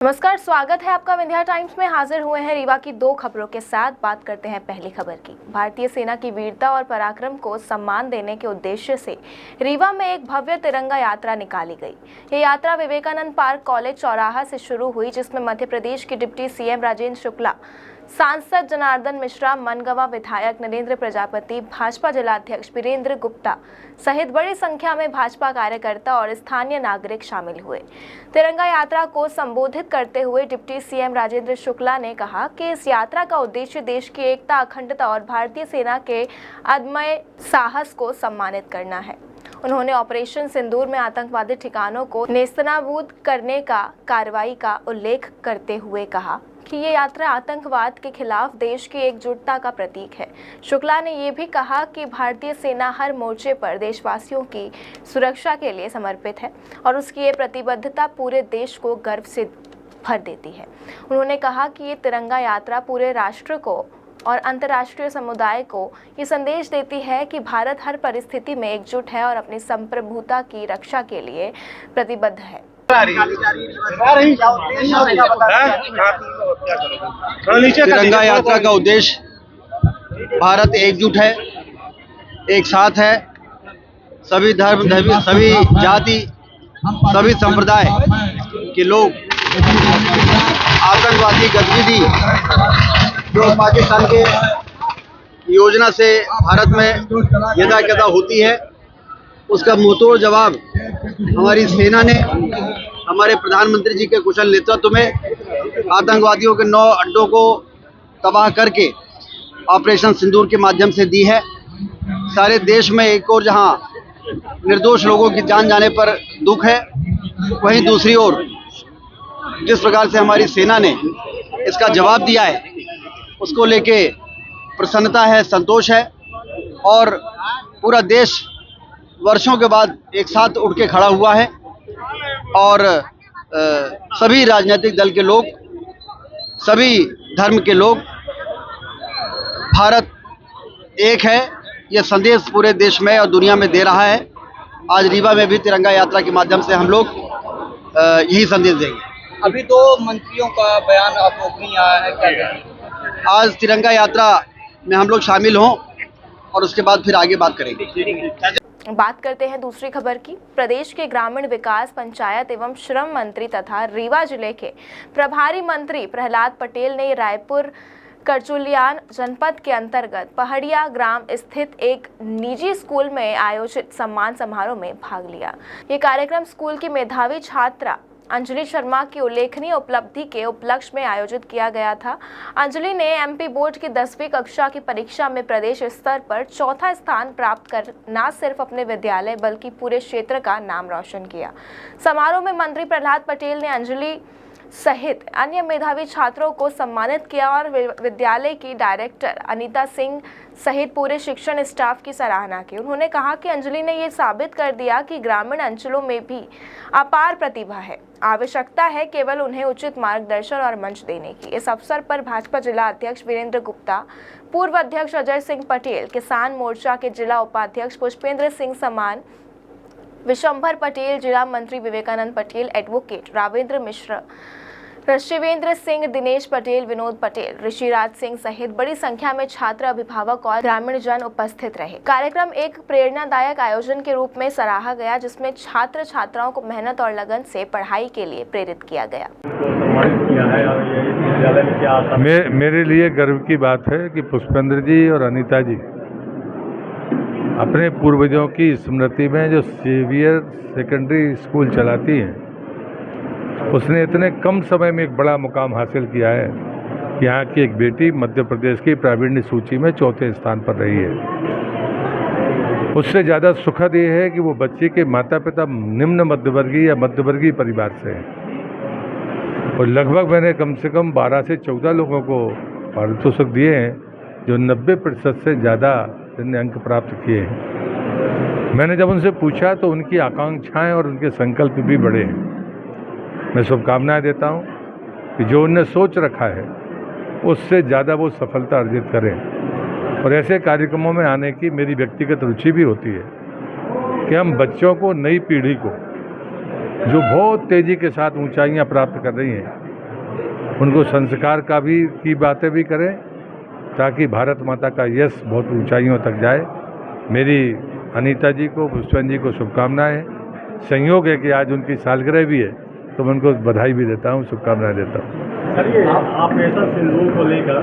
नमस्कार, स्वागत है आपका विंध्या टाइम्स में। हाजिर हुए हैं रीवा की दो खबरों के साथ। बात करते हैं पहली खबर की। भारतीय सेना की वीरता और पराक्रम को सम्मान देने के उद्देश्य से रीवा में एक भव्य तिरंगा यात्रा निकाली गई। ये यात्रा विवेकानंद पार्क कॉलेज चौराहा से शुरू हुई, जिसमें मध्य प्रदेश के डिप्टी सीएम राजेंद्र शुक्ला, सांसद जनार्दन मिश्रा, मनगवा विधायक नरेंद्र प्रजापति, भाजपा जिलाध्यक्ष वीरेंद्र गुप्ता सहित बड़ी संख्या में भाजपा कार्यकर्ता और स्थानीय नागरिक शामिल हुए। तिरंगा यात्रा को संबोधित करते हुए डिप्टी सीएम राजेंद्र शुक्ला ने कहा कि इस यात्रा का उद्देश्य देश की एकता, अखंडता और भारतीय सेना के अदम्य साहस को सम्मानित करना है। उन्होंने ऑपरेशन सिंदूर में आतंकवादी ठिकानों को नेस्तनाबूद करने का कार्रवाई का उल्लेख करते हुए कहा कि ये यात्रा आतंकवाद के खिलाफ देश की एकजुटता का प्रतीक है। शुक्ला ने ये भी कहा कि भारतीय सेना हर मोर्चे पर देशवासियों की सुरक्षा के लिए समर्पित है और उसकी ये प्रतिबद्धता पूरे देश को गर्व से भर देती है। उन्होंने कहा कि ये तिरंगा यात्रा पूरे राष्ट्र को और अंतर्राष्ट्रीय समुदाय को ये संदेश देती है कि भारत हर परिस्थिति में एकजुट है और अपनी संप्रभुता की रक्षा के लिए प्रतिबद्ध है। तिरंगा यात्रा का उद्देश्य भारत एकजुट है, एक साथ है। सभी धर्म, सभी जाति, सभी संप्रदाय के लोग आतंकवादी गतिविधि जो पाकिस्तान के योजना से भारत में यदा होती है, उसका मुंहतोड़ जवाब हमारी सेना ने हमारे प्रधानमंत्री जी के कुशल नेतृत्व में आतंकवादियों के 9 अड्डों को तबाह करके ऑपरेशन सिंदूर के माध्यम से दी है। सारे देश में एक और जहां निर्दोष लोगों की जान जाने पर दुख है, वहीं दूसरी ओर जिस प्रकार से हमारी सेना ने इसका जवाब दिया है, उसको लेके प्रसन्नता है, संतोष है और पूरा देश वर्षों के बाद एक साथ उठ के खड़ा हुआ है और सभी राजनीतिक दल के लोग, सभी धर्म के लोग, भारत एक है, यह संदेश पूरे देश में और दुनिया में दे रहा है। आज रीवा में भी तिरंगा यात्रा के माध्यम से हम लोग यही संदेश देंगे। अभी 2 मंत्रियों का बयान आपको नहीं आया है, क्या करें? आज तिरंगा यात्रा में हम लोग शामिल हों और उसके बाद फिर आगे बात करेंगे। बात करते हैं दूसरी खबर की। प्रदेश के ग्रामीण विकास, पंचायत एवं श्रम मंत्री तथा रीवा जिले के प्रभारी मंत्री प्रहलाद पटेल ने रायपुर करचुलियान जनपद के अंतर्गत पहाड़िया ग्राम स्थित एक निजी स्कूल में आयोजित सम्मान समारोह में भाग लिया। ये कार्यक्रम स्कूल की मेधावी छात्रा अंजलि शर्मा की उल्लेखनीय उपलब्धि के उपलक्ष्य में आयोजित किया गया था। अंजलि ने एमपी बोर्ड की 10वीं कक्षा की परीक्षा में प्रदेश स्तर पर 4था स्थान प्राप्त कर न सिर्फ अपने विद्यालय बल्कि पूरे क्षेत्र का नाम रोशन किया। समारोह में मंत्री प्रहलाद पटेल ने अंजलि सहित अन्य मेधावी छात्रों को सम्मानित किया और विद्यालय की डायरेक्टर अनीता सिंह सहित पूरे शिक्षण स्टाफ की सराहना की। उन्होंने कहा कि अंजलि ने ये साबित कर दिया कि ग्रामीण अंचलों में भी अपार प्रतिभा है, आवश्यकता है केवल उन्हें उचित मार्गदर्शन और मंच देने की। इस अवसर पर भाजपा जिला अध्यक्ष वीरेंद्र गुप्ता, पूर्व अध्यक्ष अजय सिंह पटेल, किसान मोर्चा के जिला उपाध्यक्ष पुष्पेंद्र सिंह समान, विशंभर पटेल, जिला मंत्री विवेकानंद पटेल, एडवोकेट रावेंद्र मिश्र, ऋषिवेंद्र सिंह, दिनेश पटेल, विनोद पटेल, ऋषिराज सिंह सहित बड़ी संख्या में छात्र, अभिभावक और ग्रामीण जन उपस्थित रहे। कार्यक्रम एक प्रेरणादायक आयोजन के रूप में सराहा गया, जिसमें छात्र छात्राओं को मेहनत और लगन से पढ़ाई के लिए प्रेरित किया गया। मेरे लिए गर्व की बात है कि पुष्पेंद्र जी और अनीता जी अपने पूर्वजों की स्मृति में जो सेवियर सेकेंडरी स्कूल चलाती हैं, उसने इतने कम समय में एक बड़ा मुकाम हासिल किया है। यहाँ की एक बेटी मध्य प्रदेश की प्रावीण्य सूची में 4थे स्थान पर रही है। उससे ज़्यादा सुखद ये है कि वो बच्चे के माता पिता निम्न मध्यवर्गीय या मध्यवर्गीय परिवार से हैं और लगभग मैंने कम से कम 12 से 14 लोगों को पारितोषिक दिए हैं, जो 90% से ज़्यादा जिनने अंक प्राप्त किए हैं। मैंने जब उनसे पूछा तो उनकी आकांक्षाएं और उनके संकल्प भी बड़े हैं। मैं शुभकामनाएं देता हूं कि जो उन्होंने सोच रखा है उससे ज़्यादा वो सफलता अर्जित करें और ऐसे कार्यक्रमों में आने की मेरी व्यक्तिगत रुचि भी होती है कि हम बच्चों को, नई पीढ़ी को, जो बहुत तेज़ी के साथ ऊंचाइयां प्राप्त कर रही हैं, उनको संस्कार का भी की बातें भी करें, ताकि भारत माता का यश बहुत ऊंचाइयों तक जाए। मेरी अनीता जी को, पुष्पेंद्र जी को शुभकामनाएं। संयोग है कि आज उनकी सालगिरह भी है, तो मैं उनको बधाई भी देता हूँ, शुभकामनाएं देता हूँ। सर, ये ऑपरेशन सिंदूर को लेकर